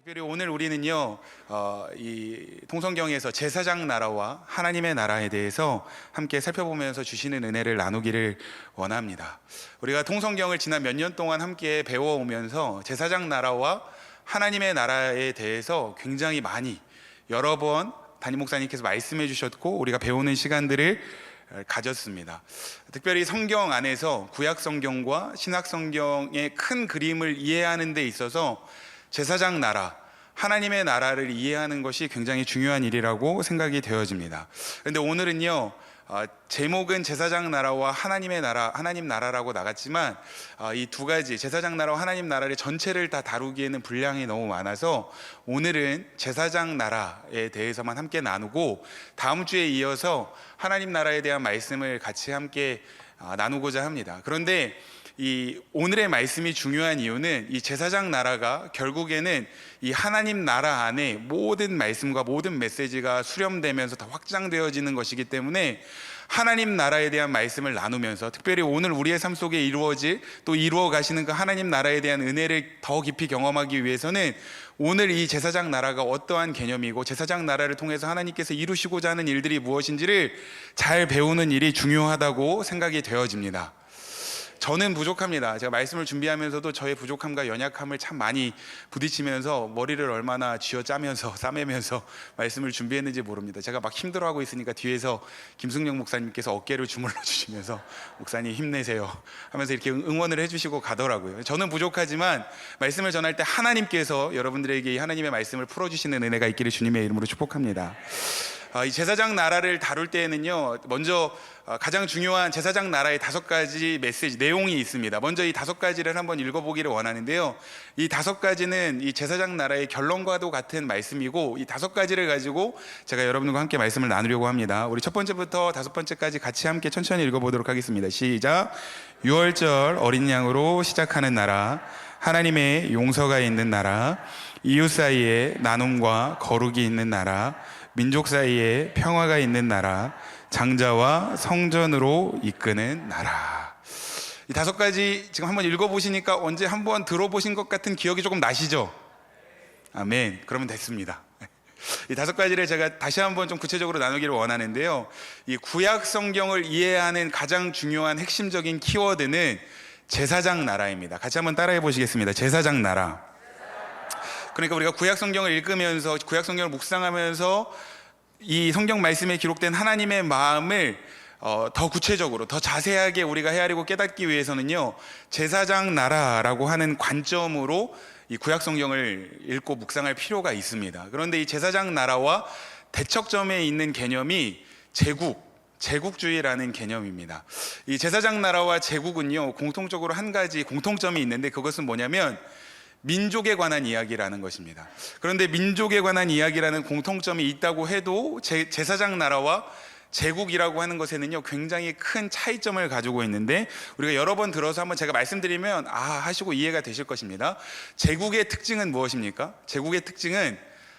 특별히 오늘 우리는요, 이 통성경에서 제사장 나라와 하나님의 나라에 대해서 함께 살펴보면서 주시는 은혜를 나누기를 원합니다. 우리가 통성경을 지난 몇 년 동안 함께 배워오면서 제사장 나라와 하나님의 나라에 대해서 굉장히 많이 여러 번 담임 목사님께서 말씀해 주셨고 우리가 배우는 시간들을 가졌습니다. 특별히 성경 안에서 구약 성경과 신약 성경의 큰 그림을 이해하는 데 있어서 제사장 나라, 하나님의 나라를 이해하는 것이 굉장히 중요한 일이라고 생각이 되어집니다. 그런데 오늘은요, 제목은 제사장 나라와 하나님의 나라, 하나님 나라라고 나갔지만 이 두 가지 제사장 나라와 하나님 나라를 전체를 다 다루기에는 분량이 너무 많아서 오늘은 제사장 나라에 대해서만 함께 나누고 다음 주에 이어서 하나님 나라에 대한 말씀을 같이 함께 나누고자 합니다. 그런데 이 오늘의 말씀이 중요한 이유는 이 제사장 나라가 결국에는 이 하나님 나라 안에 모든 말씀과 모든 메시지가 수렴되면서 더 확장되어지는 것이기 때문에 하나님 나라에 대한 말씀을 나누면서 특별히 오늘 우리의 삶 속에 이루어질 또 이루어 가시는 그 하나님 나라에 대한 은혜를 더 깊이 경험하기 위해서는 오늘 이 제사장 나라가 어떠한 개념이고 제사장 나라를 통해서 하나님께서 이루시고자 하는 일들이 무엇인지를 잘 배우는 일이 중요하다고 생각이 되어집니다. 저는 부족합니다. 제가 말씀을 준비하면서도 저의 부족함과 연약함을 참 많이 부딪히면서 머리를 얼마나 쥐어짜면서 싸매면서 말씀을 준비했는지 모릅니다. 제가 막 힘들어하고 있으니까 뒤에서 김승영 목사님께서 어깨를 주물러 주시면서 목사님 힘내세요 하면서 이렇게 응원을 해주시고 가더라고요. 저는 부족하지만 말씀을 전할 때 하나님께서 여러분들에게 이 하나님의 말씀을 풀어주시는 은혜가 있기를 주님의 이름으로 축복합니다. 이 제사장 나라를 다룰 때에는요, 먼저 가장 중요한 제사장 나라의 5가지 메시지 내용이 있습니다. 먼저 이 5가지를 한번 읽어보기를 원하는데요, 이 5가지는 이 제사장 나라의 결론과도 같은 말씀이고 이 5가지를 가지고 제가 여러분들과 함께 말씀을 나누려고 합니다. 우리 첫 번째부터 5번째까지 같이 함께 천천히 읽어보도록 하겠습니다. 시작. 6월절 어린 양으로 시작하는 나라, 하나님의 용서가 있는 나라, 이웃 사이에 나눔과 거룩이 있는 나라, 민족 사이에 평화가 있는 나라, 장자와 성전으로 이끄는 나라. 이 5가지 지금 한번 읽어보시니까 언제 한번 들어보신 것 같은 기억이 조금 나시죠? 아멘. 그러면 됐습니다. 이 5가지를 제가 다시 한번 좀 구체적으로 나누기를 원하는데요, 이 구약 성경을 이해하는 가장 중요한 핵심적인 키워드는 제사장 나라입니다. 같이 한번 따라해 보시겠습니다. 제사장 나라. 그러니까 우리가 구약 성경을 읽으면서 구약 성경을 묵상하면서 이 성경 말씀에 기록된 하나님의 마음을 더 구체적으로 더 자세하게 우리가 헤아리고 깨닫기 위해서는요, 제사장 나라라고 하는 관점으로 이 구약 성경을 읽고 묵상할 필요가 있습니다. 그런데 이 제사장 나라와 대척점에 있는 개념이 제국주의라는 개념입니다. 이 제사장 나라와 제국은요, 공통적으로 한 가지 공통점이 있는데 그것은 뭐냐면 민족에 관한 이야기라는 것입니다. 그런데 민족에 관한 이야기라는 공통점이 있다고 해도 제사장 나라와 제국이라고 하는 것에는요, 굉장히 큰 차이점을 가지고 있는데 우리가 여러 번 들어서 한번 제가 말씀드리면 하시고 이해가 되실 것입니다. 제국의 특징은 무엇입니까? 제국의 특징은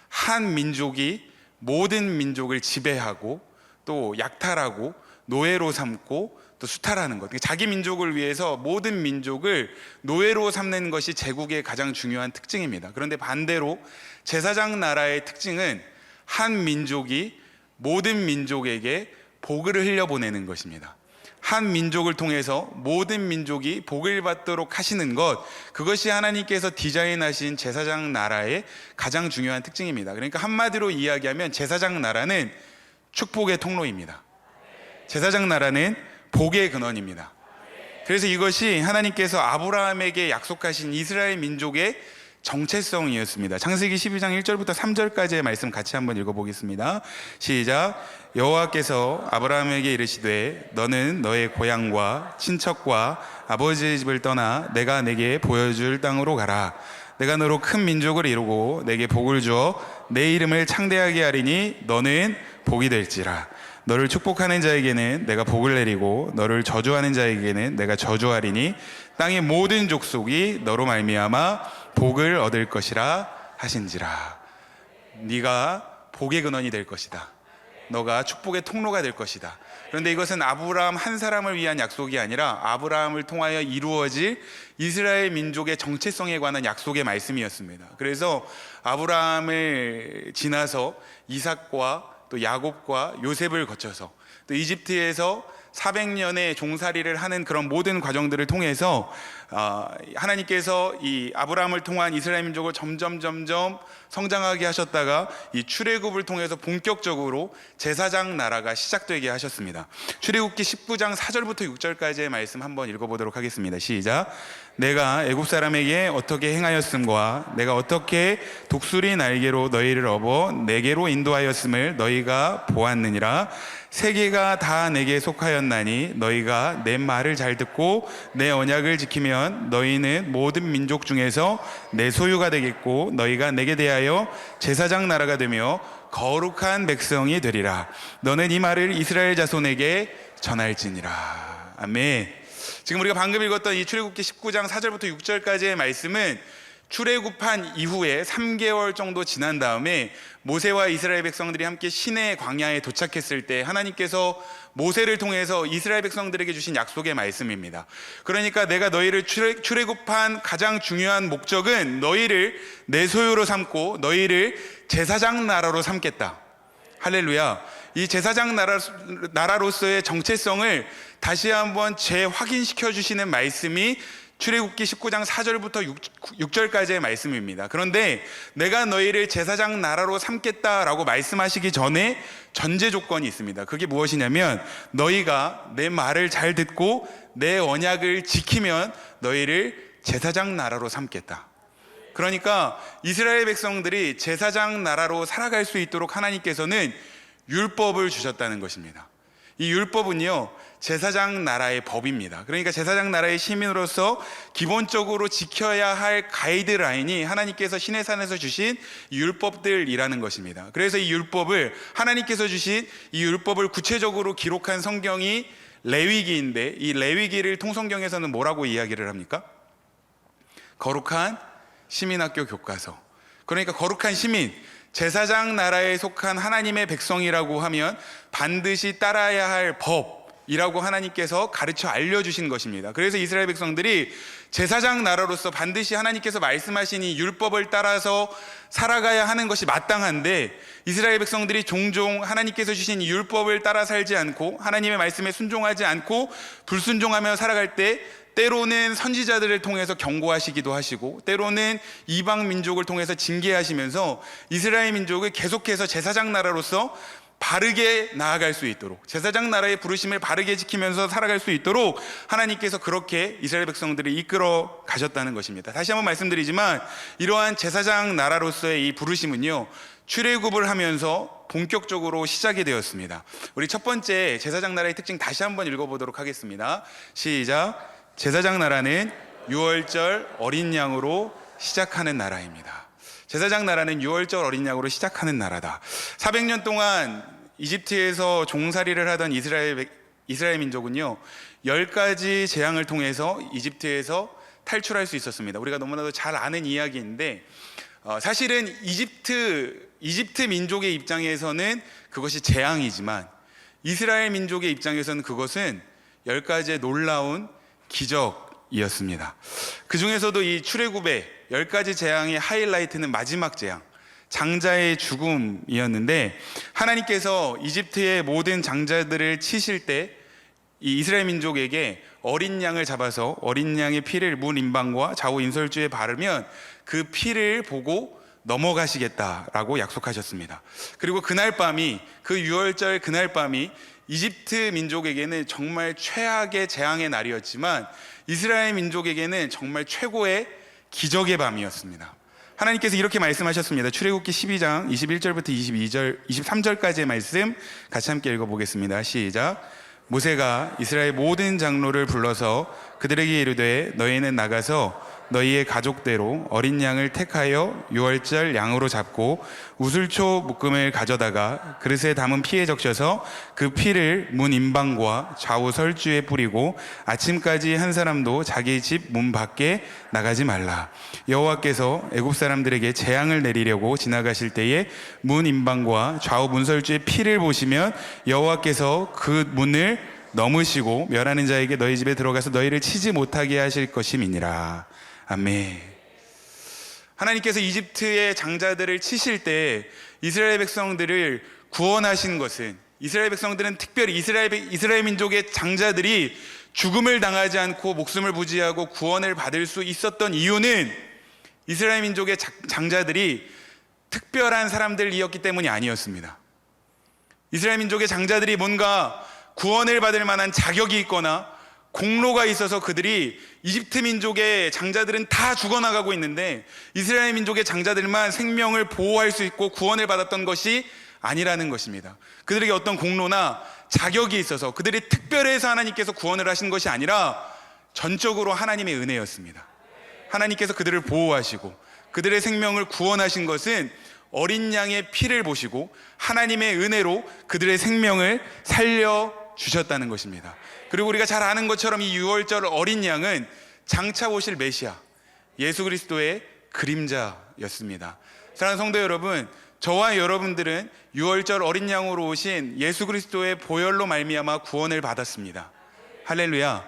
한 민족이 모든 민족을 지배하고 또 약탈하고 노예로 삼고 또 수탈하는 것, 자기 민족을 위해서 모든 민족을 노예로 삼는 것이 제국의 가장 중요한 특징입니다. 그런데 반대로 제사장 나라의 특징은 한 민족이 모든 민족에게 복을 흘려보내는 것입니다. 한 민족을 통해서 모든 민족이 복을 받도록 하시는 것, 그것이 하나님께서 디자인하신 제사장 나라의 가장 중요한 특징입니다. 그러니까 한마디로 이야기하면 제사장 나라는 축복의 통로입니다. 제사장 나라는 복의 근원입니다. 그래서 이것이 하나님께서 아브라함에게 약속하신 이스라엘 민족의 정체성이었습니다. 창세기 12장 1절부터 3절까지의 말씀 같이 한번 읽어보겠습니다. 시작. 여호와께서 아브라함에게 이르시되 너는 너의 고향과 친척과 아버지의 집을 떠나 내가 내게 보여줄 땅으로 가라. 내가 너로 큰 민족을 이루고 내게 복을 주어 내 이름을 창대하게 하리니 너는 복이 될지라. 너를 축복하는 자에게는 내가 복을 내리고 너를 저주하는 자에게는 내가 저주하리니 땅의 모든 족속이 너로 말미암아 복을 얻을 것이라 하신지라. 네가 복의 근원이 될 것이다. 너가 축복의 통로가 될 것이다. 그런데 이것은 아브라함 한 사람을 위한 약속이 아니라 아브라함을 통하여 이루어질 이스라엘 민족의 정체성에 관한 약속의 말씀이었습니다. 그래서 아브라함을 지나서 이삭과 또 야곱과 요셉을 거쳐서 또 이집트에서 400년의 종살이를 하는 그런 모든 과정들을 통해서 하나님께서 이 아브라함을 통한 이스라엘 민족을 점점 성장하게 하셨다가 이 출애굽을 통해서 본격적으로 제사장 나라가 시작되게 하셨습니다. 출애굽기 19장 4절부터 6절까지의 말씀 한번 읽어보도록 하겠습니다. 시작. 내가 애굽 사람에게 어떻게 행하였음과 내가 어떻게 독수리 날개로 너희를 업어 내게로 인도하였음을 너희가 보았느니라. 세계가 다 내게 속하였나니 너희가 내 말을 잘 듣고 내 언약을 지키면 너희는 모든 민족 중에서 내 소유가 되겠고 너희가 내게 대하여 제사장 나라가 되며 거룩한 백성이 되리라. 너는 이 말을 이스라엘 자손에게 전할지니라. 아멘. 지금 우리가 방금 읽었던 이 출애굽기 19장 4절부터 6절까지의 말씀은 출애굽한 이후에 3개월 정도 지난 다음에 모세와 이스라엘 백성들이 함께 시내 광야에 도착했을 때 하나님께서 모세를 통해서 이스라엘 백성들에게 주신 약속의 말씀입니다. 그러니까 내가 너희를 출애굽한 가장 중요한 목적은 너희를 내 소유로 삼고 너희를 제사장 나라로 삼겠다. 할렐루야. 이 제사장 나라로서의 정체성을 다시 한번 재확인시켜 주시는 말씀이 출애굽기 19장 4절부터 6절까지의 말씀입니다. 그런데 내가 너희를 제사장 나라로 삼겠다라고 말씀하시기 전에 전제 조건이 있습니다. 그게 무엇이냐면 너희가 내 말을 잘 듣고 내 언약을 지키면 너희를 제사장 나라로 삼겠다. 그러니까 이스라엘 백성들이 제사장 나라로 살아갈 수 있도록 하나님께서는 율법을 주셨다는 것입니다. 이 율법은요, 제사장 나라의 법입니다. 그러니까 제사장 나라의 시민으로서 기본적으로 지켜야 할 가이드라인이 하나님께서 시내산에서 주신 율법들이라는 것입니다. 그래서 이 율법을 하나님께서 주신 이 율법을 구체적으로 기록한 성경이 레위기인데, 이 레위기를 통성경에서는 뭐라고 이야기를 합니까? 거룩한 시민학교 교과서. 그러니까 거룩한 시민, 제사장 나라에 속한 하나님의 백성이라고 하면 반드시 따라야 할 법이라고 하나님께서 가르쳐 알려주신 것입니다. 그래서 이스라엘 백성들이 제사장 나라로서 반드시 하나님께서 말씀하신 이 율법을 따라서 살아가야 하는 것이 마땅한데, 이스라엘 백성들이 종종 하나님께서 주신 이 율법을 따라 살지 않고 하나님의 말씀에 순종하지 않고 불순종하며 살아갈 때 때로는 선지자들을 통해서 경고하시기도 하시고 때로는 이방 민족을 통해서 징계하시면서 이스라엘 민족을 계속해서 제사장 나라로서 바르게 나아갈 수 있도록, 제사장 나라의 부르심을 바르게 지키면서 살아갈 수 있도록 하나님께서 그렇게 이스라엘 백성들을 이끌어 가셨다는 것입니다. 다시 한번 말씀드리지만 이러한 제사장 나라로서의 이 부르심은요, 출애굽을 하면서 본격적으로 시작이 되었습니다. 우리 첫 번째 제사장 나라의 특징 다시 한번 읽어보도록 하겠습니다. 시작. 제사장 나라는 유월절 어린 양으로 시작하는 나라입니다. 제사장 나라는 유월절 어린 양으로 시작하는 나라다. 400년 동안 이집트에서 종살이를 하던 이스라엘 민족은요, 10가지 재앙을 통해서 이집트에서 탈출할 수 있었습니다. 우리가 너무나도 잘 아는 이야기인데, 사실은 이집트 민족의 입장에서는 그것이 재앙이지만 이스라엘 민족의 입장에서는 그것은 10가지의 놀라운 기적이었습니다. 그 중에서도 이 출애굽의 10가지 재앙의 하이라이트는 마지막 재앙, 장자의 죽음이었는데, 하나님께서 이집트의 모든 장자들을 치실 때 이 이스라엘 민족에게 어린 양을 잡아서 어린 양의 피를 문 임방과 좌우 인설주에 바르면 그 피를 보고 넘어가시겠다라고 약속하셨습니다. 그리고 그날 밤이, 그 유월절 그날 밤이 이집트 민족에게는 정말 최악의 재앙의 날이었지만 이스라엘 민족에게는 정말 최고의 기적의 밤이었습니다. 하나님께서 이렇게 말씀하셨습니다. 출애굽기 12장 21절부터 23절까지의 말씀 같이 함께 읽어보겠습니다. 시작. 모세가 이스라엘 모든 장로를 불러서 그들에게 이르되 너희는 나가서 너희의 가족대로 어린 양을 택하여 유월절 양으로 잡고 우슬초 묶음을 가져다가 그릇에 담은 피에 적셔서 그 피를 문 임방과 좌우 설주에 뿌리고 아침까지 한 사람도 자기 집 문 밖에 나가지 말라. 여호와께서 애굽 사람들에게 재앙을 내리려고 지나가실 때에 문 임방과 좌우 문설주의 피를 보시면 여호와께서 그 문을 넘으시고 멸하는 자에게 너희 집에 들어가서 너희를 치지 못하게 하실 것임이니라. 아멘. 하나님께서 이집트의 장자들을 치실 때 이스라엘 백성들을 구원하신 것은, 이스라엘 백성들은 특별히 이스라엘 민족의 장자들이 죽음을 당하지 않고 목숨을 부지하고 구원을 받을 수 있었던 이유는 이스라엘 민족의 장자들이 특별한 사람들이었기 때문이 아니었습니다. 이스라엘 민족의 장자들이 뭔가 구원을 받을 만한 자격이 있거나 공로가 있어서 그들이, 이집트 민족의 장자들은 다 죽어나가고 있는데 이스라엘 민족의 장자들만 생명을 보호할 수 있고 구원을 받았던 것이 아니라는 것입니다. 그들에게 어떤 공로나 자격이 있어서 그들이 특별해서 하나님께서 구원을 하신 것이 아니라 전적으로 하나님의 은혜였습니다. 하나님께서 그들을 보호하시고 그들의 생명을 구원하신 것은 어린 양의 피를 보시고 하나님의 은혜로 그들의 생명을 살려주셨다는 것입니다. 그리고 우리가 잘 아는 것처럼 이 유월절 어린 양은 장차 오실 메시아 예수 그리스도의 그림자였습니다. 사랑하는 성도 여러분, 저와 여러분들은 유월절 어린 양으로 오신 예수 그리스도의 보혈로 말미암아 구원을 받았습니다. 할렐루야.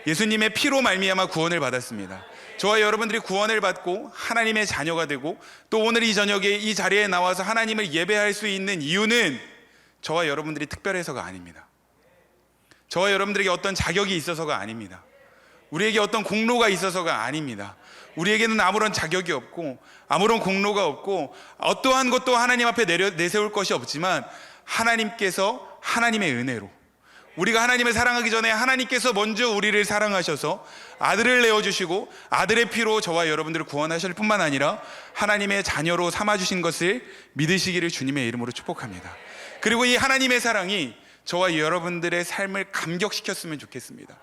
예수님의 피로 말미암아 구원을 받았습니다. 저와 여러분들이 구원을 받고 하나님의 자녀가 되고 또 오늘 이 저녁에 이 자리에 나와서 하나님을 예배할 수 있는 이유는 저와 여러분들이 특별해서가 아닙니다. 저와 여러분들에게 어떤 자격이 있어서가 아닙니다. 우리에게 어떤 공로가 있어서가 아닙니다. 우리에게는 아무런 자격이 없고 아무런 공로가 없고 어떠한 것도 하나님 앞에 내세울 것이 없지만 하나님께서 하나님의 은혜로, 우리가 하나님을 사랑하기 전에 하나님께서 먼저 우리를 사랑하셔서 아들을 내어주시고 아들의 피로 저와 여러분들을 구원하실 뿐만 아니라 하나님의 자녀로 삼아주신 것을 믿으시기를 주님의 이름으로 축복합니다. 그리고 이 하나님의 사랑이 저와 여러분들의 삶을 감격시켰으면 좋겠습니다.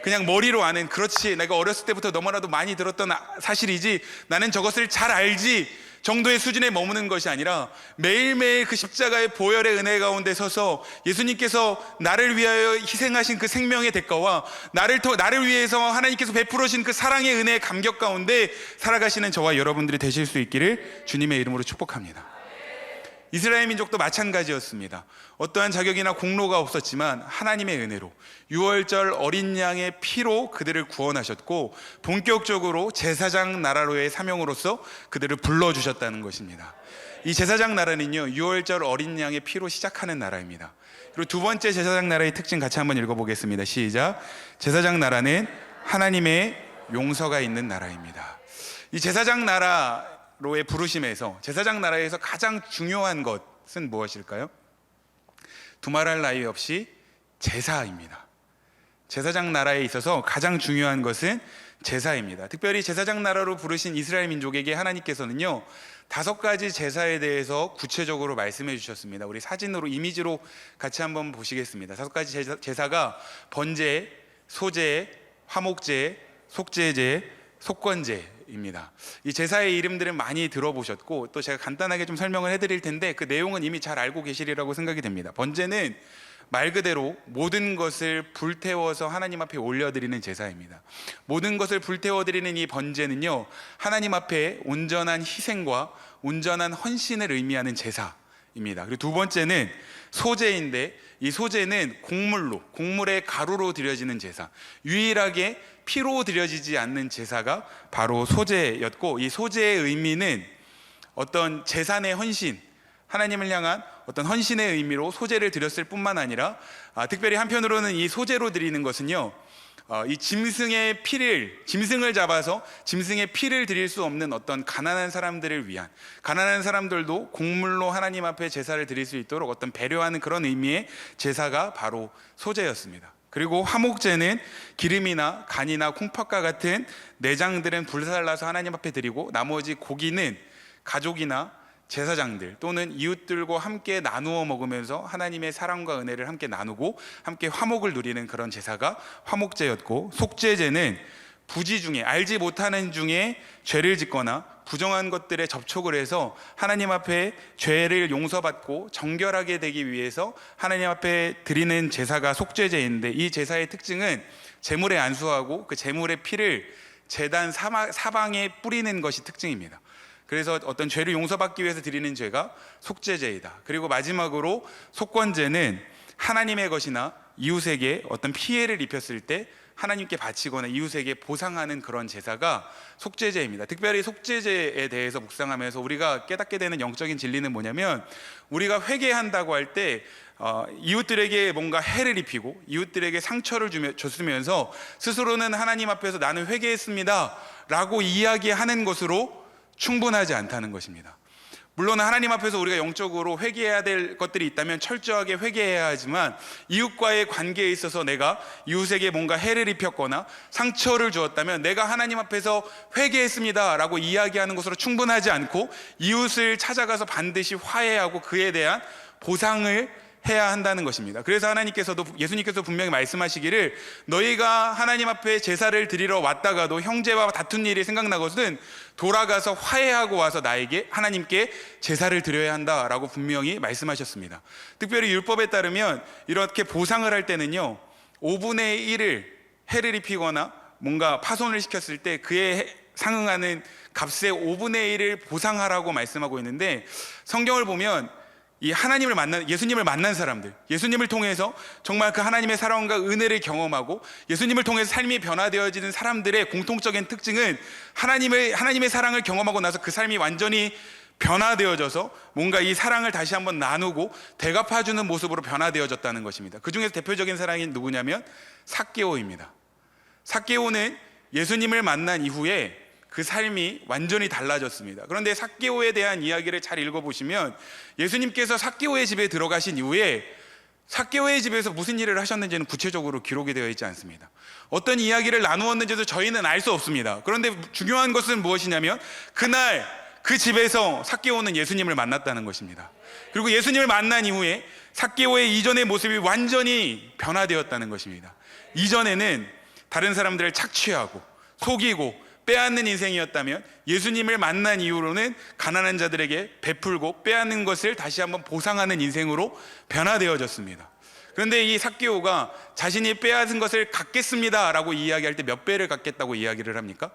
그냥 머리로 아는, 그렇지 내가 어렸을 때부터 너무나도 많이 들었던 사실이지 나는 저것을 잘 알지 정도의 수준에 머무는 것이 아니라 매일매일 그 십자가의 보혈의 은혜 가운데 서서 예수님께서 나를 위하여 희생하신 그 생명의 대가와 나를 위해서 하나님께서 베풀으신 그 사랑의 은혜의 감격 가운데 살아가시는 저와 여러분들이 되실 수 있기를 주님의 이름으로 축복합니다. 이스라엘 민족도 마찬가지였습니다. 어떠한 자격이나 공로가 없었지만 하나님의 은혜로 유월절 어린 양의 피로 그들을 구원하셨고 본격적으로 제사장 나라로의 사명으로서 그들을 불러주셨다는 것입니다. 이 제사장 나라는요, 유월절 어린 양의 피로 시작하는 나라입니다. 그리고 두 번째 제사장 나라의 특징 같이 한번 읽어보겠습니다. 시작. 제사장 나라는 하나님의 용서가 있는 나라입니다. 이 제사장 나라로의 부르심에서, 제사장 나라에서 가장 중요한 것은 무엇일까요? 두말할 나위 없이 제사입니다. 제사장 나라에 있어서 가장 중요한 것은 제사입니다. 특별히 제사장 나라로 부르신 이스라엘 민족에게 하나님께서는요 5가지 제사에 대해서 구체적으로 말씀해 주셨습니다. 우리 사진으로, 이미지로 같이 한번 보시겠습니다. 5가지 제사가 번제, 소제, 화목제, 속죄제, 속건제입니다. 이 제사의 이름들은 많이 들어보셨고 또 제가 간단하게 좀 설명을 해드릴 텐데 그 내용은 이미 잘 알고 계시리라고 생각이 됩니다. 번제는 말 그대로 모든 것을 불태워서 하나님 앞에 올려드리는 제사입니다. 모든 것을 불태워드리는 이 번제는요 하나님 앞에 온전한 희생과 온전한 헌신을 의미하는 제사입니다. 그리고 두 번째는 소제인데 이 소제는 곡물의 가루로 드려지는 제사, 유일하게 피로 드려지지 않는 제사가 바로 소제였고, 이 소제의 의미는 어떤 재산의 헌신, 하나님을 향한 어떤 헌신의 의미로 소제를 드렸을 뿐만 아니라 특별히 한편으로는 이 소제로 드리는 것은요 이 짐승을 잡아서 짐승의 피를 드릴 수 없는 어떤 가난한 사람들을 위한, 가난한 사람들도 곡물로 하나님 앞에 제사를 드릴 수 있도록 어떤 배려하는 그런 의미의 제사가 바로 소제였습니다. 그리고 화목제는 기름이나 간이나 콩팥과 같은 내장들은 불살라서 하나님 앞에 드리고 나머지 고기는 가족이나 제사장들 또는 이웃들과 함께 나누어 먹으면서 하나님의 사랑과 은혜를 함께 나누고 함께 화목을 누리는 그런 제사가 화목제였고, 속죄제는 부지 중에, 알지 못하는 중에 죄를 짓거나 부정한 것들에 접촉을 해서 하나님 앞에 죄를 용서받고 정결하게 되기 위해서 하나님 앞에 드리는 제사가 속죄제인데, 이 제사의 특징은 제물에 안수하고 그 제물의 피를 제단 사방에 뿌리는 것이 특징입니다. 그래서 어떤 죄를 용서받기 위해서 드리는 죄가 속죄제이다. 그리고 마지막으로 속건제는 하나님의 것이나 이웃에게 어떤 피해를 입혔을 때 하나님께 바치거나 이웃에게 보상하는 그런 제사가 속죄제입니다. 특별히 속죄제에 대해서 묵상하면서 우리가 깨닫게 되는 영적인 진리는 뭐냐면, 우리가 회개한다고 할 때 이웃들에게 뭔가 해를 입히고 이웃들에게 상처를 줬으면서 스스로는 하나님 앞에서 나는 회개했습니다 라고 이야기하는 것으로 충분하지 않다는 것입니다. 물론 하나님 앞에서 우리가 영적으로 회개해야 될 것들이 있다면 철저하게 회개해야 하지만, 이웃과의 관계에 있어서 내가 이웃에게 뭔가 해를 입혔거나 상처를 주었다면 내가 하나님 앞에서 회개했습니다 라고 이야기하는 것으로 충분하지 않고, 이웃을 찾아가서 반드시 화해하고 그에 대한 보상을 해야 한다는 것입니다. 그래서 예수님께서 분명히 말씀하시기를, 너희가 하나님 앞에 제사를 드리러 왔다가도 형제와 다툰 일이 생각나거든 돌아가서 화해하고 와서 하나님께 제사를 드려야 한다라고 분명히 말씀하셨습니다. 특별히 율법에 따르면 이렇게 보상을 할 때는요, 5분의 1을 해를 입히거나 뭔가 파손을 시켰을 때 그에 상응하는 값의 5분의 1을 보상하라고 말씀하고 있는데, 성경을 보면 이 예수님을 만난 사람들, 예수님을 통해서 정말 그 하나님의 사랑과 은혜를 경험하고 예수님을 통해서 삶이 변화되어지는 사람들의 공통적인 특징은 하나님의 사랑을 경험하고 나서 그 삶이 완전히 변화되어져서 뭔가 이 사랑을 다시 한번 나누고 대갚아주는 모습으로 변화되어졌다는 것입니다. 그 중에서 대표적인 사랑이 누구냐면 삭개오입니다. 삭개오는 예수님을 만난 이후에 그 삶이 완전히 달라졌습니다. 그런데 삭개오에 대한 이야기를 잘 읽어보시면, 예수님께서 삭개오의 집에 들어가신 이후에 삭개오의 집에서 무슨 일을 하셨는지는 구체적으로 기록이 되어 있지 않습니다. 어떤 이야기를 나누었는지도 저희는 알 수 없습니다. 그런데 중요한 것은 무엇이냐면, 그날 그 집에서 삭개오는 예수님을 만났다는 것입니다. 그리고 예수님을 만난 이후에 삭개오의 이전의 모습이 완전히 변화되었다는 것입니다. 이전에는 다른 사람들을 착취하고 속이고 빼앗는 인생이었다면, 예수님을 만난 이후로는 가난한 자들에게 베풀고 빼앗는 것을 다시 한번 보상하는 인생으로 변화되어졌습니다. 그런데 이 삭개오가 자신이 빼앗은 것을 갚겠습니다 라고 이야기할 때 몇 배를 갚겠다고 이야기를 합니까?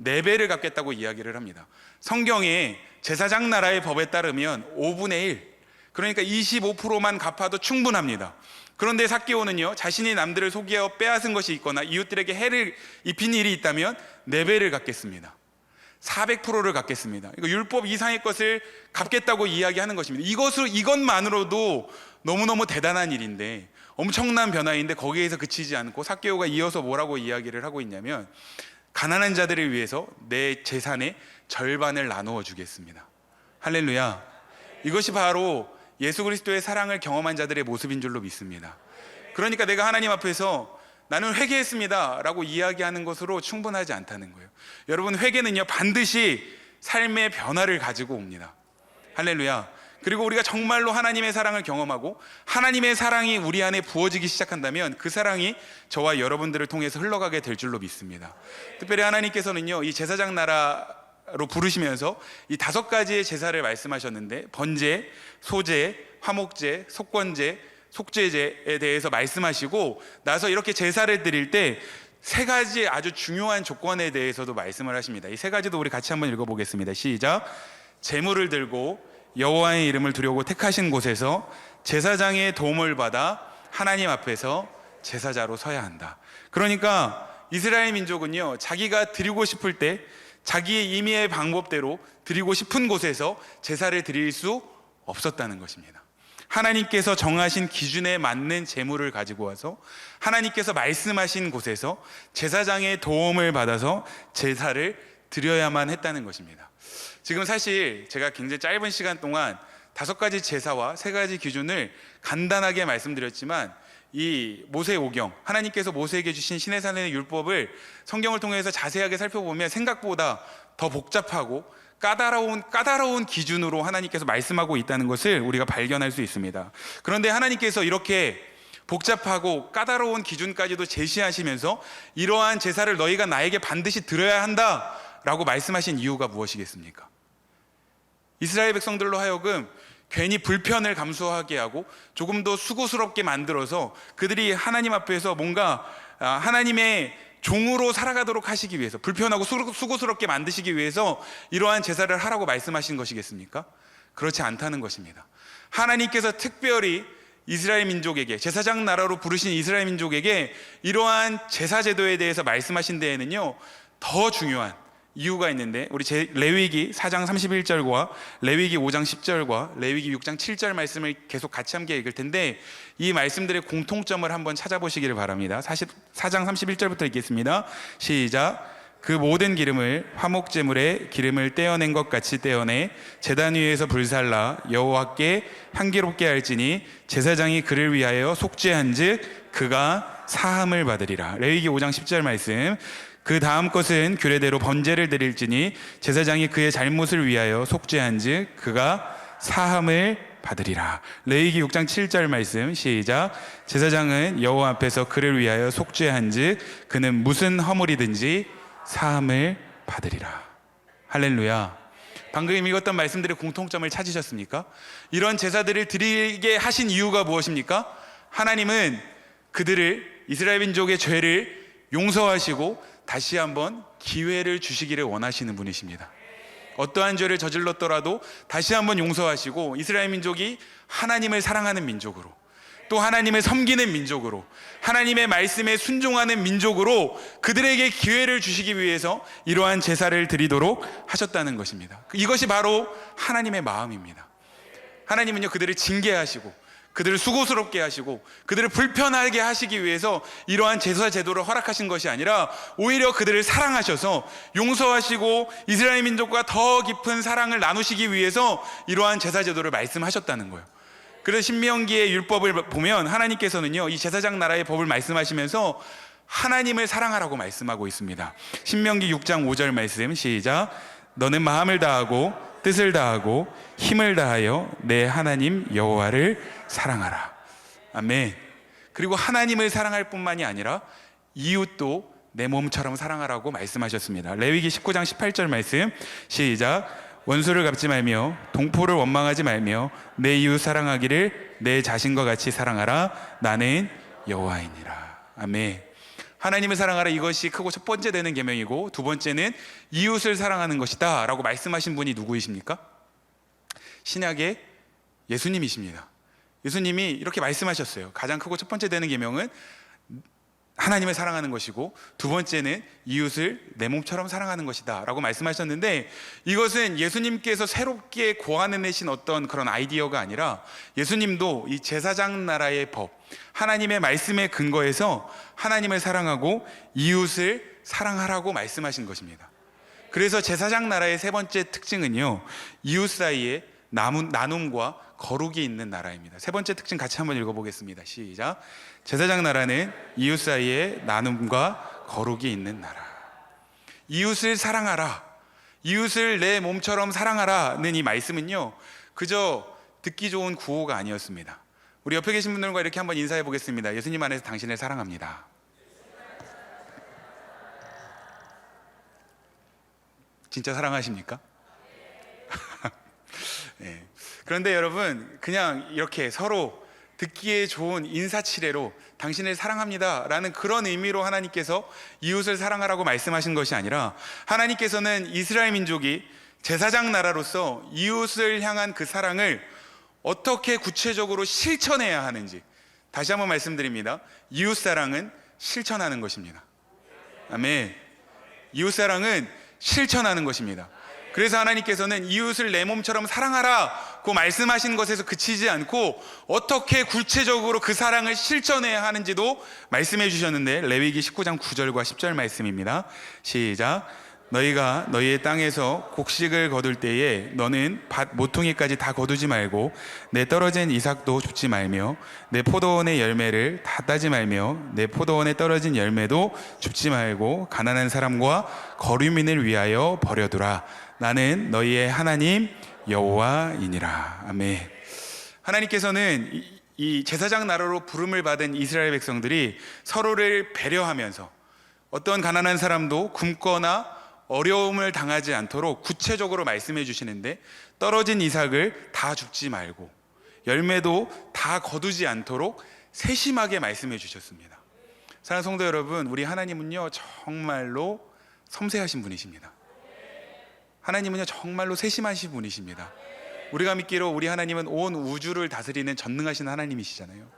4배를 갚겠다고 이야기를 합니다. 성경에 제사장 나라의 법에 따르면 5분의 1, 그러니까 25%만 갚아도 충분합니다. 그런데 삭개오는요, 자신이 남들을 속여 빼앗은 것이 있거나 이웃들에게 해를 입힌 일이 있다면 4배를 갚겠습니다. 400%를 갚겠습니다. 이거 율법 이상의 것을 갚겠다고 이야기하는 것입니다. 이것만으로도 너무너무 대단한 일인데, 엄청난 변화인데, 거기에서 그치지 않고 삭개오가 이어서 뭐라고 이야기를 하고 있냐면, 가난한 자들을 위해서 내 재산의 절반을 나누어 주겠습니다. 할렐루야. 이것이 바로 예수 그리스도의 사랑을 경험한 자들의 모습인 줄로 믿습니다. 그러니까 내가 하나님 앞에서 나는 회개했습니다 라고 이야기하는 것으로 충분하지 않다는 거예요. 여러분, 회개는요 반드시 삶의 변화를 가지고 옵니다. 할렐루야. 그리고 우리가 정말로 하나님의 사랑을 경험하고 하나님의 사랑이 우리 안에 부어지기 시작한다면 그 사랑이 저와 여러분들을 통해서 흘러가게 될 줄로 믿습니다. 특별히 하나님께서는요, 이 제사장 나라로 부르시면서 이 5가지의 제사를 말씀하셨는데, 번제, 소제, 화목제, 속건제, 속죄제에 대해서 말씀하시고 나서 이렇게 제사를 드릴 때 3가지 아주 중요한 조건에 대해서도 말씀을 하십니다. 이 3가지도 우리 같이 한번 읽어보겠습니다. 시작. 제물을 들고 여호와의 이름을 두려고 택하신 곳에서 제사장의 도움을 받아 하나님 앞에서 제사자로 서야 한다. 그러니까 이스라엘 민족은요, 자기가 드리고 싶을 때 자기의 임의의 방법대로 드리고 싶은 곳에서 제사를 드릴 수 없었다는 것입니다. 하나님께서 정하신 기준에 맞는 제물을 가지고 와서 하나님께서 말씀하신 곳에서 제사장의 도움을 받아서 제사를 드려야만 했다는 것입니다. 지금 사실 제가 굉장히 짧은 시간 동안 5가지 제사와 3가지 기준을 간단하게 말씀드렸지만, 이 모세오경, 하나님께서 모세에게 주신 시내산의 율법을 성경을 통해서 자세하게 살펴보면 생각보다 더 복잡하고 까다로운 기준으로 하나님께서 말씀하고 있다는 것을 우리가 발견할 수 있습니다. 그런데 하나님께서 이렇게 복잡하고 까다로운 기준까지도 제시하시면서 이러한 제사를 너희가 나에게 반드시 드려야 한다라고 말씀하신 이유가 무엇이겠습니까? 이스라엘 백성들로 하여금 괜히 불편을 감수하게 하고 조금 더 수고스럽게 만들어서 그들이 하나님 앞에서 뭔가 하나님의 종으로 살아가도록 하시기 위해서, 불편하고 수고스럽게 만드시기 위해서 이러한 제사를 하라고 말씀하신 것이겠습니까? 그렇지 않다는 것입니다. 하나님께서 특별히 이스라엘 민족에게, 제사장 나라로 부르신 이스라엘 민족에게 이러한 제사 제도에 대해서 말씀하신 데에는요 더 중요한 이유가 있는데, 우리 레위기 4장 31절과 레위기 5장 10절과 레위기 6장 7절 말씀을 계속 같이 함께 읽을 텐데, 이 말씀들의 공통점을 한번 찾아보시기를 바랍니다. 4장 31절부터 읽겠습니다. 시작. 그 모든 기름을 화목제물에 기름을 떼어낸 것 같이 떼어내 제단 위에서 불살라 여호와께 향기롭게 할지니 제사장이 그를 위하여 속죄한즉 그가 사함을 받으리라. 레위기 5장 10절 말씀. 그 다음 것은 규례대로 번제를 드릴지니 제사장이 그의 잘못을 위하여 속죄한즉 그가 사함을 받으리라. 레위기 6장 7절 말씀. 시작. 제사장은 여호와 앞에서 그를 위하여 속죄한즉 그는 무슨 허물이든지 사함을 받으리라. 할렐루야. 방금 읽었던 말씀들의 공통점을 찾으셨습니까? 이런 제사들을 드리게 하신 이유가 무엇입니까? 하나님은 그들을, 이스라엘 민족의 죄를 용서하시고 다시 한번 기회를 주시기를 원하시는 분이십니다. 어떠한 죄를 저질렀더라도 다시 한번 용서하시고 이스라엘 민족이 하나님을 사랑하는 민족으로, 또 하나님을 섬기는 민족으로, 하나님의 말씀에 순종하는 민족으로 그들에게 기회를 주시기 위해서 이러한 제사를 드리도록 하셨다는 것입니다. 이것이 바로 하나님의 마음입니다. 하나님은요 그들을 징계하시고 그들을 수고스럽게 하시고 그들을 불편하게 하시기 위해서 이러한 제사 제도를 허락하신 것이 아니라 오히려 그들을 사랑하셔서 용서하시고 이스라엘 민족과 더 깊은 사랑을 나누시기 위해서 이러한 제사 제도를 말씀하셨다는 거예요. 그래서 신명기의 율법을 보면 하나님께서는요 이 제사장 나라의 법을 말씀하시면서 하나님을 사랑하라고 말씀하고 있습니다. 신명기 6장 5절 말씀. 시작. 너는 마음을 다하고 뜻을 다하고 힘을 다하여 내 하나님 여호와를 사랑하라. 아멘. 그리고 하나님을 사랑할 뿐만이 아니라 이웃도 내 몸처럼 사랑하라고 말씀하셨습니다. 레위기 19장 18절 말씀. 시작. 원수를 갚지 말며 동포를 원망하지 말며 내 이웃 사랑하기를 내 자신과 같이 사랑하라. 나는 여호와이니라. 아멘. 하나님을 사랑하라, 이것이 크고 첫 번째 되는 계명이고, 두 번째는 이웃을 사랑하는 것이다 라고 말씀하신 분이 누구이십니까? 신약의 예수님이십니다. 예수님이 이렇게 말씀하셨어요. 가장 크고 첫 번째 되는 계명은 하나님을 사랑하는 것이고 두 번째는 이웃을 내 몸처럼 사랑하는 것이다 라고 말씀하셨는데, 이것은 예수님께서 새롭게 고안해내신 어떤 그런 아이디어가 아니라 예수님도 이 제사장 나라의 법, 하나님의 말씀에 근거해서 하나님을 사랑하고 이웃을 사랑하라고 말씀하신 것입니다. 그래서 제사장 나라의 세 번째 특징은요 이웃 사이에 나눔과 거룩이 있는 나라입니다. 세 번째 특징 같이 한번 읽어보겠습니다. 시작. 제사장 나라는 이웃 사이에 나눔과 거룩이 있는 나라. 이웃을 사랑하라, 이웃을 내 몸처럼 사랑하라는 이 말씀은요 그저 듣기 좋은 구호가 아니었습니다. 우리 옆에 계신 분들과 이렇게 한번 인사해 보겠습니다. 예수님 안에서 당신을 사랑합니다. 진짜 사랑하십니까? 네. 그런데 여러분, 그냥 이렇게 서로 듣기에 좋은 인사치레로 당신을 사랑합니다 라는 그런 의미로 하나님께서 이웃을 사랑하라고 말씀하신 것이 아니라, 하나님께서는 이스라엘 민족이 제사장 나라로서 이웃을 향한 그 사랑을 어떻게 구체적으로 실천해야 하는지, 다시 한번 말씀드립니다. 이웃 사랑은 실천하는 것입니다. 아멘. 이웃 사랑은 실천하는 것입니다. 그래서 하나님께서는 이웃을 내 몸처럼 사랑하라고 말씀하신 것에서 그치지 않고 어떻게 구체적으로 그 사랑을 실천해야 하는지도 말씀해 주셨는데, 레위기 19장 9절과 10절 말씀입니다. 시작. 너희가 너희의 땅에서 곡식을 거둘 때에 너는 밭 모퉁이까지 다 거두지 말고 내 떨어진 이삭도 줍지 말며 내 포도원의 열매를 다 따지 말며 내 포도원에 떨어진 열매도 줍지 말고 가난한 사람과 거류민을 위하여 버려두라. 나는 너희의 하나님 여호와이니라. 아멘. 하나님께서는 이 제사장 나라로 부름을 받은 이스라엘 백성들이 서로를 배려하면서 어떤 가난한 사람도 굶거나 어려움을 당하지 않도록 구체적으로 말씀해 주시는데, 떨어진 이삭을 다 줍지 말고 열매도 다 거두지 않도록 세심하게 말씀해 주셨습니다. 사랑하는 성도 여러분, 우리 하나님은요 정말로 섬세하신 분이십니다. 하나님은요 정말로 세심하신 분이십니다. 우리가 믿기로 우리 하나님은 온 우주를 다스리는 전능하신 하나님이시잖아요.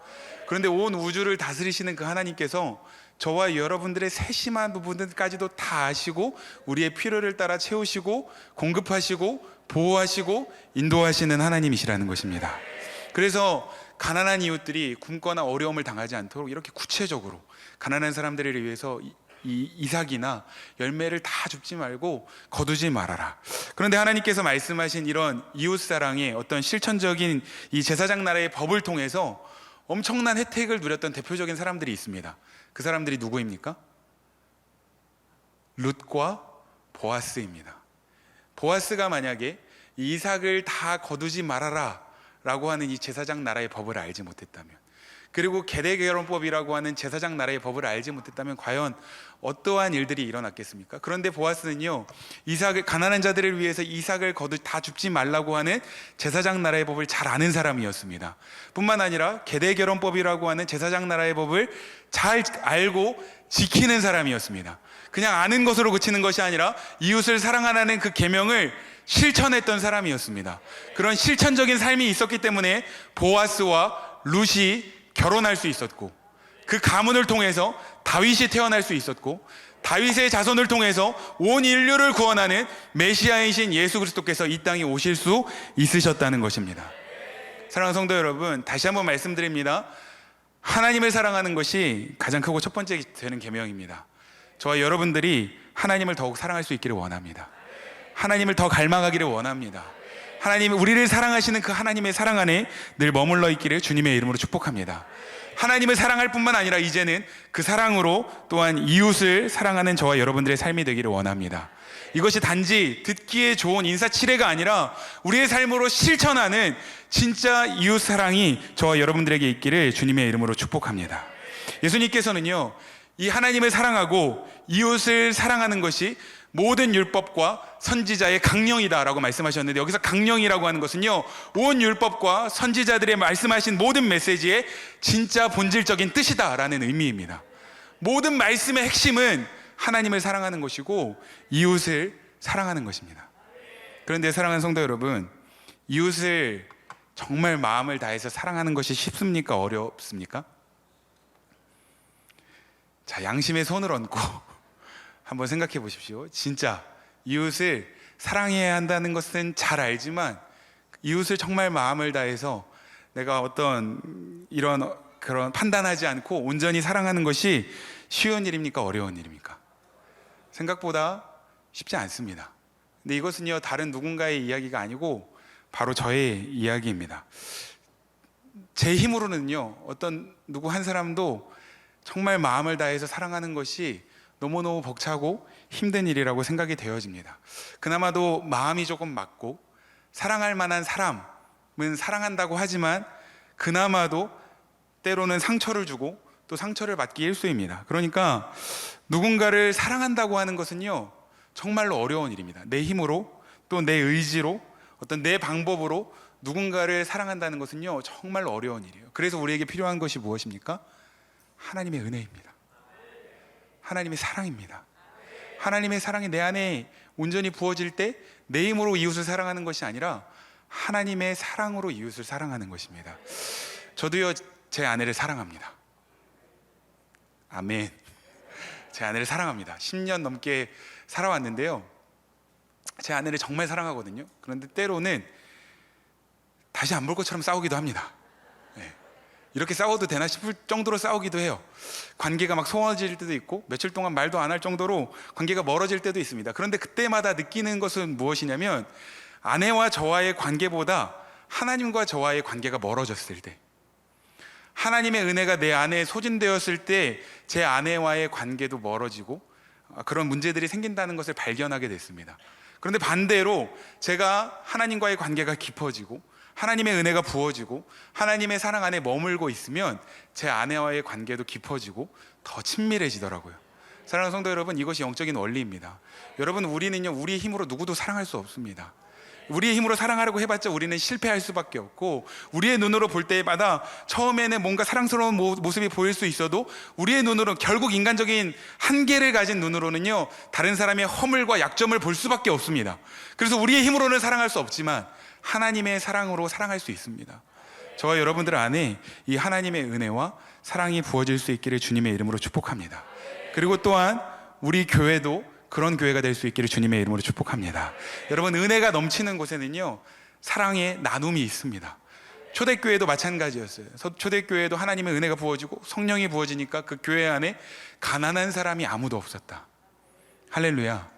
그런데 온 우주를 다스리시는 그 하나님께서 저와 여러분들의 세심한 부분들까지도 다 아시고 우리의 필요를 따라 채우시고 공급하시고 보호하시고 인도하시는 하나님이시라는 것입니다. 그래서 가난한 이웃들이 굶거나 어려움을 당하지 않도록 이렇게 구체적으로 가난한 사람들을 위해서 이 이삭이나 열매를 다 줍지 말고 거두지 말아라. 그런데 하나님께서 말씀하신 이런 이웃사랑의 어떤 실천적인 이 제사장 나라의 법을 통해서 엄청난 혜택을 누렸던 대표적인 사람들이 있습니다. 그 사람들이 누구입니까? 룻과 보아스입니다. 보아스가 만약에 이 이삭을 다 거두지 말아라 라고 하는 이 제사장 나라의 법을 알지 못했다면, 그리고 계대결혼법이라고 하는 제사장 나라의 법을 알지 못했다면 과연 어떠한 일들이 일어났겠습니까? 그런데 보아스는요, 이삭을, 가난한 자들을 위해서 이삭을 다 줍지 말라고 하는 제사장 나라의 법을 잘 아는 사람이었습니다. 뿐만 아니라 계대결혼법이라고 하는 제사장 나라의 법을 잘 알고 지키는 사람이었습니다. 그냥 아는 것으로 그치는 것이 아니라 이웃을 사랑하라는 그 계명을 실천했던 사람이었습니다. 그런 실천적인 삶이 있었기 때문에 보아스와 룻이 결혼할 수 있었고, 그 가문을 통해서 다윗이 태어날 수 있었고, 다윗의 자손을 통해서 온 인류를 구원하는 메시아이신 예수 그리스도께서 이 땅에 오실 수 있으셨다는 것입니다. 사랑하는 성도 여러분, 다시 한번 말씀드립니다. 하나님을 사랑하는 것이 가장 크고 첫 번째 되는 계명입니다. 저와 여러분들이 하나님을 더욱 사랑할 수 있기를 원합니다. 하나님을 더 갈망하기를 원합니다. 하나님, 우리를 사랑하시는 그 하나님의 사랑 안에 늘 머물러 있기를 주님의 이름으로 축복합니다. 하나님을 사랑할 뿐만 아니라 이제는 그 사랑으로 또한 이웃을 사랑하는 저와 여러분들의 삶이 되기를 원합니다. 이것이 단지 듣기에 좋은 인사치레가 아니라 우리의 삶으로 실천하는 진짜 이웃 사랑이 저와 여러분들에게 있기를 주님의 이름으로 축복합니다. 예수님께서는요, 이 하나님을 사랑하고 이웃을 사랑하는 것이 모든 율법과 선지자의 강령이다라고 말씀하셨는데, 여기서 강령이라고 하는 것은요, 온 율법과 선지자들의 말씀하신 모든 메시지의 진짜 본질적인 뜻이다라는 의미입니다. 모든 말씀의 핵심은 하나님을 사랑하는 것이고 이웃을 사랑하는 것입니다. 그런데 사랑하는 성도 여러분, 이웃을 정말 마음을 다해서 사랑하는 것이 쉽습니까? 어렵습니까? 자, 양심의 손을 얹고 한번 생각해 보십시오. 진짜 이웃을 사랑해야 한다는 것은 잘 알지만, 이웃을 정말 마음을 다해서 내가 어떤 이런 그런 판단하지 않고 온전히 사랑하는 것이 쉬운 일입니까? 어려운 일입니까? 생각보다 쉽지 않습니다. 근데 이것은요, 다른 누군가의 이야기가 아니고 바로 저의 이야기입니다. 제 힘으로는요, 어떤 누구 한 사람도 정말 마음을 다해서 사랑하는 것이 너무너무 벅차고 힘든 일이라고 생각이 되어집니다. 그나마도 마음이 조금 맞고 사랑할 만한 사람은 사랑한다고 하지만 그나마도 때로는 상처를 주고 또 상처를 받기 일쑤입니다. 그러니까 누군가를 사랑한다고 하는 것은요, 정말로 어려운 일입니다. 내 힘으로 또 내 의지로 어떤 내 방법으로 누군가를 사랑한다는 것은요, 정말로 어려운 일이에요. 그래서 우리에게 필요한 것이 무엇입니까? 하나님의 은혜입니다. 하나님의 사랑입니다. 하나님의 사랑이 내 안에 온전히 부어질 때 내 힘으로 이웃을 사랑하는 것이 아니라 하나님의 사랑으로 이웃을 사랑하는 것입니다. 저도요, 제 아내를 사랑합니다. 아멘. 제 아내를 사랑합니다. 10년 넘게 살아왔는데요, 제 아내를 정말 사랑하거든요. 그런데 때로는 다시 안 볼 것처럼 싸우기도 합니다. 이렇게 싸워도 되나 싶을 정도로 싸우기도 해요. 관계가 막 소원해질 때도 있고 며칠 동안 말도 안 할 정도로 관계가 멀어질 때도 있습니다. 그런데 그때마다 느끼는 것은 무엇이냐면, 아내와 저와의 관계보다 하나님과 저와의 관계가 멀어졌을 때, 하나님의 은혜가 내 안에 소진되었을 때 제 아내와의 관계도 멀어지고 그런 문제들이 생긴다는 것을 발견하게 됐습니다. 그런데 반대로 제가 하나님과의 관계가 깊어지고 하나님의 은혜가 부어지고 하나님의 사랑 안에 머물고 있으면 제 아내와의 관계도 깊어지고 더 친밀해지더라고요. 사랑하는 성도 여러분, 이것이 영적인 원리입니다. 여러분, 우리는요, 우리의 힘으로 누구도 사랑할 수 없습니다. 우리의 힘으로 사랑하려고 해봤자 우리는 실패할 수밖에 없고, 우리의 눈으로 볼 때마다 처음에는 뭔가 사랑스러운 모습이 보일 수 있어도 우리의 눈으로, 결국 인간적인 한계를 가진 눈으로는요, 다른 사람의 허물과 약점을 볼 수밖에 없습니다. 그래서 우리의 힘으로는 사랑할 수 없지만 하나님의 사랑으로 사랑할 수 있습니다. 저와 여러분들 안에 이 하나님의 은혜와 사랑이 부어질 수 있기를 주님의 이름으로 축복합니다. 그리고 또한 우리 교회도 그런 교회가 될 수 있기를 주님의 이름으로 축복합니다. 여러분, 은혜가 넘치는 곳에는요, 사랑의 나눔이 있습니다. 초대교회도 마찬가지였어요. 초대교회도 하나님의 은혜가 부어지고 성령이 부어지니까 그 교회 안에 가난한 사람이 아무도 없었다. 할렐루야.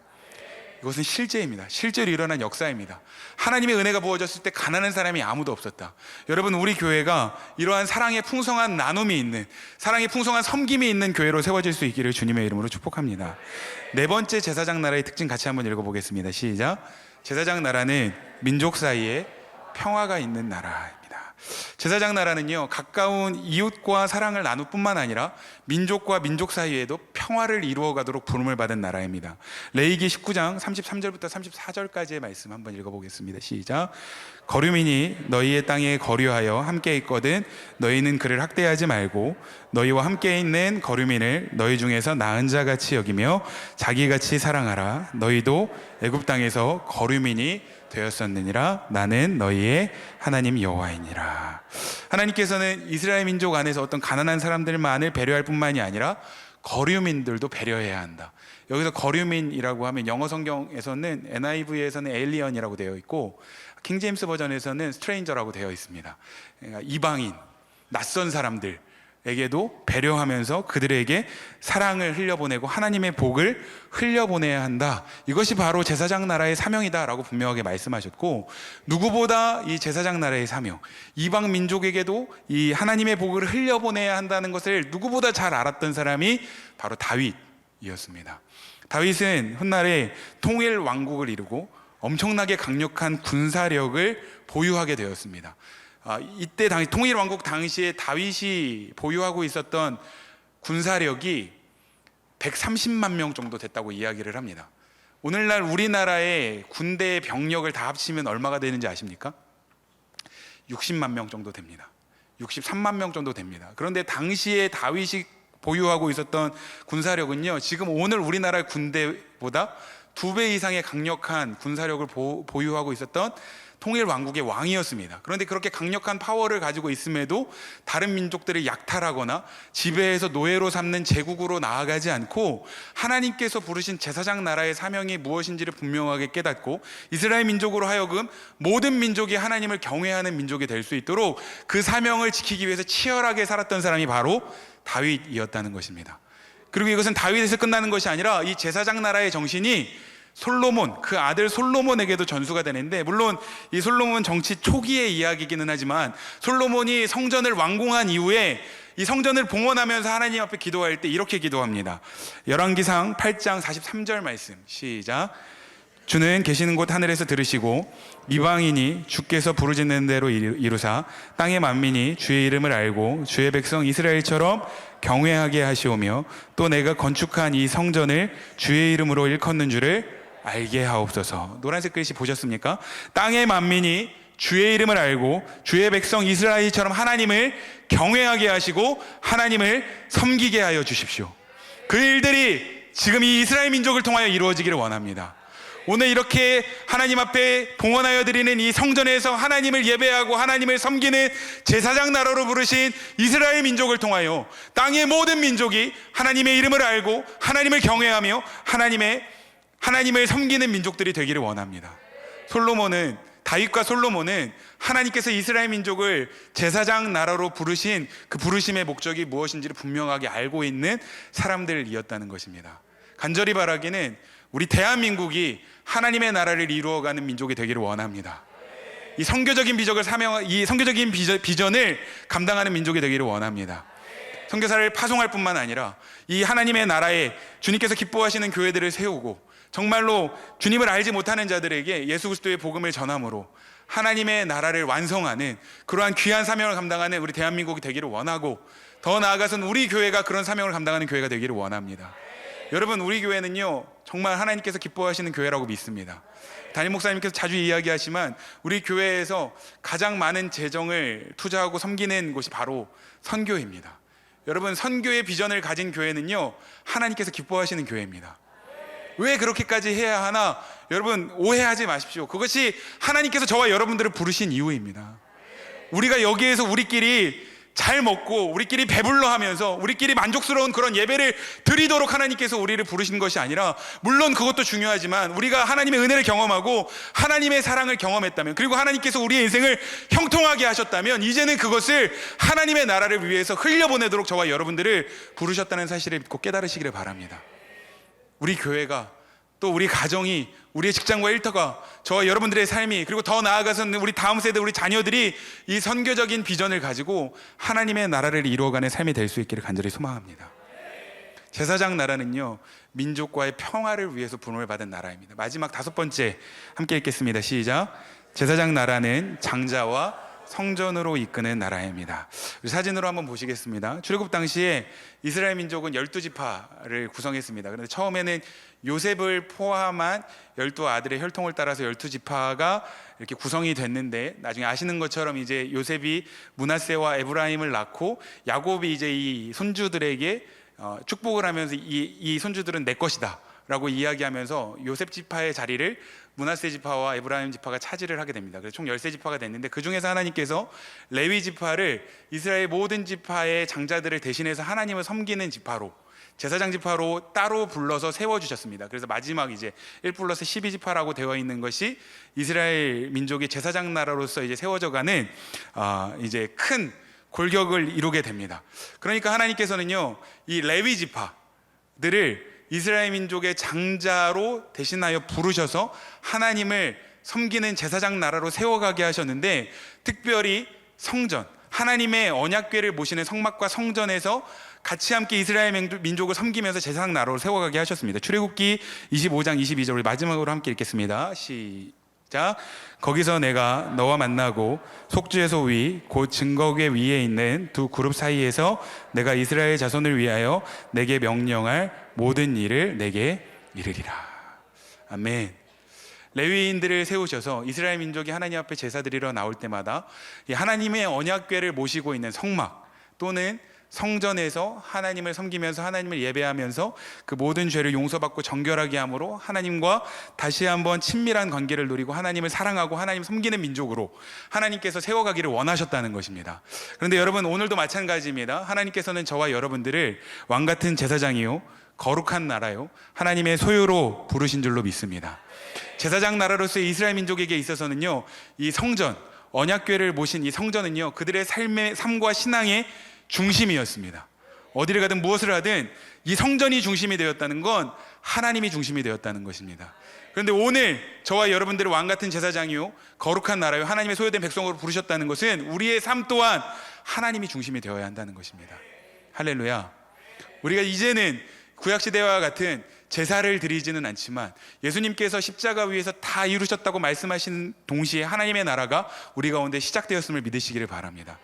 이것은 실제입니다. 실제로 일어난 역사입니다. 하나님의 은혜가 부어졌을 때 가난한 사람이 아무도 없었다. 여러분, 우리 교회가 이러한 사랑의 풍성한 나눔이 있는, 사랑의 풍성한 섬김이 있는 교회로 세워질 수 있기를 주님의 이름으로 축복합니다. 네 번째 제사장 나라의 특징 같이 한번 읽어보겠습니다. 시작. 제사장 나라는 민족 사이에 평화가 있는 나라입니다. 제사장 나라는요, 가까운 이웃과 사랑을 나눌 뿐만 아니라 민족과 민족 사이에도 평화를 이루어가도록 부름을 받은 나라입니다. 레위기 19장 33절부터 34절까지의 말씀 한번 읽어보겠습니다. 시작. 거류민이 너희의 땅에 거류하여 함께 있거든 너희는 그를 학대하지 말고 너희와 함께 있는 거류민을 너희 중에서 나은 자같이 여기며 자기같이 사랑하라. 너희도 애굽 땅에서 거류민이 되었었느니라. 나는 너희의 하나님 여호와이니라. 하나님께서는 이스라엘 민족 안에서 어떤 가난한 사람들만을 배려할 뿐만이 아니라 거류민들도 배려해야 한다. 여기서 거류민이라고 하면 영어 성경에서는 NIV에서는 에일리언이라고 되어 있고 킹제임스 버전에서는 스트레인저라고 되어 있습니다. 그러니까 이방인, 낯선 사람들에게도 배려하면서 그들에게 사랑을 흘려보내고 하나님의 복을 흘려보내야 한다. 이것이 바로 제사장 나라의 사명이다라고 분명하게 말씀하셨고, 누구보다 이 제사장 나라의 사명, 이방 민족에게도 이 하나님의 복을 흘려보내야 한다는 것을 누구보다 잘 알았던 사람이 바로 다윗이었습니다. 다윗은 훗날에 통일 왕국을 이루고 엄청나게 강력한 군사력을 보유하게 되었습니다. 이때 당시 통일 왕국 당시에 다윗이 보유하고 있었던 군사력이 130만 명 정도 됐다고 이야기를 합니다. 오늘날 우리나라의 군대의 병력을 다 합치면 얼마가 되는지 아십니까? 60만 명 정도 됩니다. 63만 명 정도 됩니다. 그런데 당시에 다윗이 보유하고 있었던 군사력은요, 지금 오늘 우리나라 군대보다 2배 이상의 강력한 군사력을 보유하고 있었던 통일 왕국의 왕이었습니다. 그런데 그렇게 강력한 파워를 가지고 있음에도 다른 민족들을 약탈하거나 지배해서 노예로 삼는 제국으로 나아가지 않고 하나님께서 부르신 제사장 나라의 사명이 무엇인지를 분명하게 깨닫고 이스라엘 민족으로 하여금 모든 민족이 하나님을 경외하는 민족이 될 수 있도록 그 사명을 지키기 위해서 치열하게 살았던 사람이 바로 다윗이었다는 것입니다. 그리고 이것은 다윗에서 끝나는 것이 아니라 이 제사장 나라의 정신이 솔로몬, 그 아들 솔로몬에게도 전수가 되는데, 물론 이 솔로몬 정치 초기의 이야기이기는 하지만 솔로몬이 성전을 완공한 이후에 이 성전을 봉헌하면서 하나님 앞에 기도할 때 이렇게 기도합니다. 열왕기상 8장 43절 말씀 시작. 주는 계시는 곳 하늘에서 들으시고 이방인이 주께서 부르짖는 대로 이루사 땅의 만민이 주의 이름을 알고 주의 백성 이스라엘처럼 경외하게 하시오며 또 내가 건축한 이 성전을 주의 이름으로 일컫는 줄을 알게 하옵소서. 노란색 글씨 보셨습니까? 땅의 만민이 주의 이름을 알고 주의 백성 이스라엘처럼 하나님을 경외하게 하시고 하나님을 섬기게 하여 주십시오. 그 일들이 지금 이 이스라엘 민족을 통하여 이루어지기를 원합니다. 오늘 이렇게 하나님 앞에 봉헌하여 드리는 이 성전에서 하나님을 예배하고 하나님을 섬기는 제사장 나라로 부르신 이스라엘 민족을 통하여 땅의 모든 민족이 하나님의 이름을 알고 하나님을 경외하며 하나님을 섬기는 민족들이 되기를 원합니다. 다윗과 솔로몬은 하나님께서 이스라엘 민족을 제사장 나라로 부르신 그 부르심의 목적이 무엇인지를 분명하게 알고 있는 사람들이었다는 것입니다. 간절히 바라기는 우리 대한민국이 하나님의 나라를 이루어가는 민족이 되기를 원합니다. 이 선교적인 비전을 감당하는 민족이 되기를 원합니다. 선교사를 파송할 뿐만 아니라 이 하나님의 나라에 주님께서 기뻐하시는 교회들을 세우고 정말로 주님을 알지 못하는 자들에게 예수 그리스도의 복음을 전함으로 하나님의 나라를 완성하는 그러한 귀한 사명을 감당하는 우리 대한민국이 되기를 원하고, 더 나아가서는 우리 교회가 그런 사명을 감당하는 교회가 되기를 원합니다. 여러분, 우리 교회는요 정말 하나님께서 기뻐하시는 교회라고 믿습니다. 담임 목사님께서 자주 이야기하지만 우리 교회에서 가장 많은 재정을 투자하고 섬기는 곳이 바로 선교입니다. 여러분, 선교의 비전을 가진 교회는요 하나님께서 기뻐하시는 교회입니다. 왜 그렇게까지 해야 하나? 여러분, 오해하지 마십시오. 그것이 하나님께서 저와 여러분들을 부르신 이유입니다. 우리가 여기에서 우리끼리 잘 먹고 우리끼리 배불러 하면서 우리끼리 만족스러운 그런 예배를 드리도록 하나님께서 우리를 부르신 것이 아니라, 물론 그것도 중요하지만 우리가 하나님의 은혜를 경험하고 하나님의 사랑을 경험했다면, 그리고 하나님께서 우리의 인생을 형통하게 하셨다면, 이제는 그것을 하나님의 나라를 위해서 흘려보내도록 저와 여러분들을 부르셨다는 사실을 믿고 깨달으시기를 바랍니다. 우리 교회가, 또 우리 가정이, 우리의 직장과 일터가, 저와 여러분들의 삶이, 그리고 더 나아가서는 우리 다음 세대, 우리 자녀들이 이 선교적인 비전을 가지고 하나님의 나라를 이루어가는 삶이 될 수 있기를 간절히 소망합니다. 제사장 나라는요 민족과의 평화를 위해서 부름을 받은 나라입니다. 마지막 5번째 함께 읽겠습니다. 시작. 제사장 나라는 장자와 성전으로 이끄는 나라입니다. 사진으로 한번 보시겠습니다. 출애굽 당시에 이스라엘 민족은 12지파를 구성했습니다. 그런데 처음에는 요셉을 포함한 12아들의 혈통을 따라서 12지파가 이렇게 구성이 됐는데, 나중에 아시는 것처럼 이제 요셉이 므낫세와 에브라임을 낳고, 야곱이 이제 이 손주들에게 축복을 하면서 이 손주들은 내 것이다 라고 이야기하면서 요셉 지파의 자리를 므낫세 지파와 에브라임 지파가 차지를 하게 됩니다. 그래서 총 13지파가 됐는데, 그 중에서 하나님께서 레위 지파를 이스라엘 모든 지파의 장자들을 대신해서 하나님을 섬기는 지파로, 제사장 지파로 따로 불러서 세워주셨습니다. 그래서 마지막 이제 1+12지파라고 되어 있는 것이 이스라엘 민족의 제사장 나라로서 이제 세워져가는 이제 큰 골격을 이루게 됩니다. 그러니까 하나님께서는요 이 레위 지파들을 이스라엘 민족의 장자로 대신하여 부르셔서 하나님을 섬기는 제사장 나라로 세워가게 하셨는데, 특별히 성전, 하나님의 언약궤를 모시는 성막과 성전에서 같이 함께 이스라엘 민족을 섬기면서 제사장 나라로 세워가게 하셨습니다. 출애굽기 25장 22절 우리 마지막으로 함께 읽겠습니다. 시작. 거기서 내가 너와 만나고 속죄소 위 곧 증거궤 위에 있는 두 그룹 사이에서 내가 이스라엘 자손을 위하여 내게 명령할 모든 일을 내게 이르리라. 아멘. 레위인들을 세우셔서 이스라엘 민족이 하나님 앞에 제사 드리러 나올 때마다 이 하나님의 언약궤를 모시고 있는 성막 또는 성전에서 하나님을 섬기면서 하나님을 예배하면서 그 모든 죄를 용서받고 정결하게 함으로 하나님과 다시 한번 친밀한 관계를 누리고 하나님을 사랑하고 하나님 섬기는 민족으로 하나님께서 세워가기를 원하셨다는 것입니다. 그런데 여러분, 오늘도 마찬가지입니다. 하나님께서는 저와 여러분들을 왕같은 제사장이요 거룩한 나라요 하나님의 소유로 부르신 줄로 믿습니다. 제사장 나라로서의 이스라엘 민족에게 있어서는요 이 성전, 언약궤를 모신 이 성전은요 그들의 삶과 신앙의 중심이었습니다. 어디를 가든 무엇을 하든 이 성전이 중심이 되었다는 건 하나님이 중심이 되었다는 것입니다. 그런데 오늘 저와 여러분들을 왕같은 제사장이요 거룩한 나라요 하나님의 소유된 백성으로 부르셨다는 것은 우리의 삶 또한 하나님이 중심이 되어야 한다는 것입니다. 할렐루야. 우리가 이제는 구약시대와 같은 제사를 드리지는 않지만 예수님께서 십자가 위에서 다 이루셨다고 말씀하신 동시에 하나님의 나라가 우리 가운데 시작되었음을 믿으시기를 바랍니다.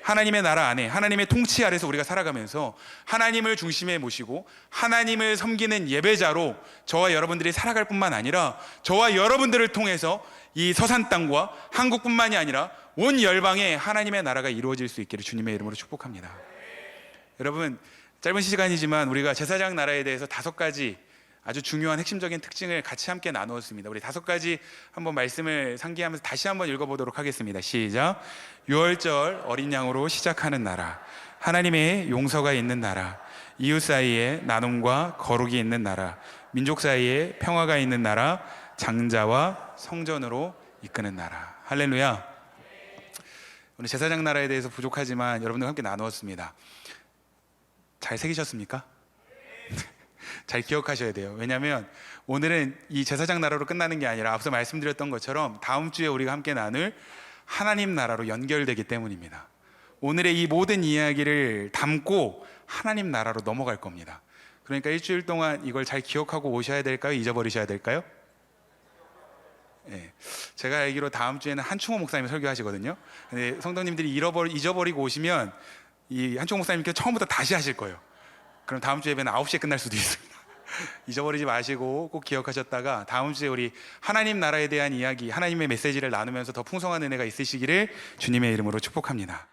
하나님의 나라 안에 하나님의 통치 아래서 우리가 살아가면서 하나님을 중심에 모시고 하나님을 섬기는 예배자로 저와 여러분들이 살아갈 뿐만 아니라 저와 여러분들을 통해서 이 서산 땅과 한국뿐만이 아니라 온 열방에 하나님의 나라가 이루어질 수 있기를 주님의 이름으로 축복합니다. 여러분, 짧은 시간이지만 우리가 제사장 나라에 대해서 5가지 아주 중요한 핵심적인 특징을 같이 함께 나누었습니다. 우리 5가지 한번 말씀을 상기하면서 다시 한번 읽어보도록 하겠습니다. 시작. 유월절 어린 양으로 시작하는 나라, 하나님의 용서가 있는 나라, 이웃 사이에 나눔과 거룩이 있는 나라, 민족 사이에 평화가 있는 나라, 장자와 성전으로 이끄는 나라. 할렐루야. 오늘 제사장 나라에 대해서 부족하지만 여러분들과 함께 나누었습니다. 잘 새기셨습니까? 잘 기억하셔야 돼요. 왜냐하면 오늘은 이 제사장 나라로 끝나는 게 아니라 앞서 말씀드렸던 것처럼 다음 주에 우리가 함께 나눌 하나님 나라로 연결되기 때문입니다. 오늘의 이 모든 이야기를 담고 하나님 나라로 넘어갈 겁니다. 그러니까 일주일 동안 이걸 잘 기억하고 오셔야 될까요? 잊어버리셔야 될까요? 예. 제가 알기로 다음 주에는 한충호 목사님이 설교하시거든요. 근데 성도님들이 잊어버리고 오시면 이 한충호 목사님께서 처음부터 다시 하실 거예요. 그럼 다음 주 예배는 9시에 끝날 수도 있습니다. 잊어버리지 마시고 꼭 기억하셨다가 다음 주에 우리 하나님 나라에 대한 이야기, 하나님의 메시지를 나누면서 더 풍성한 은혜가 있으시기를 주님의 이름으로 축복합니다.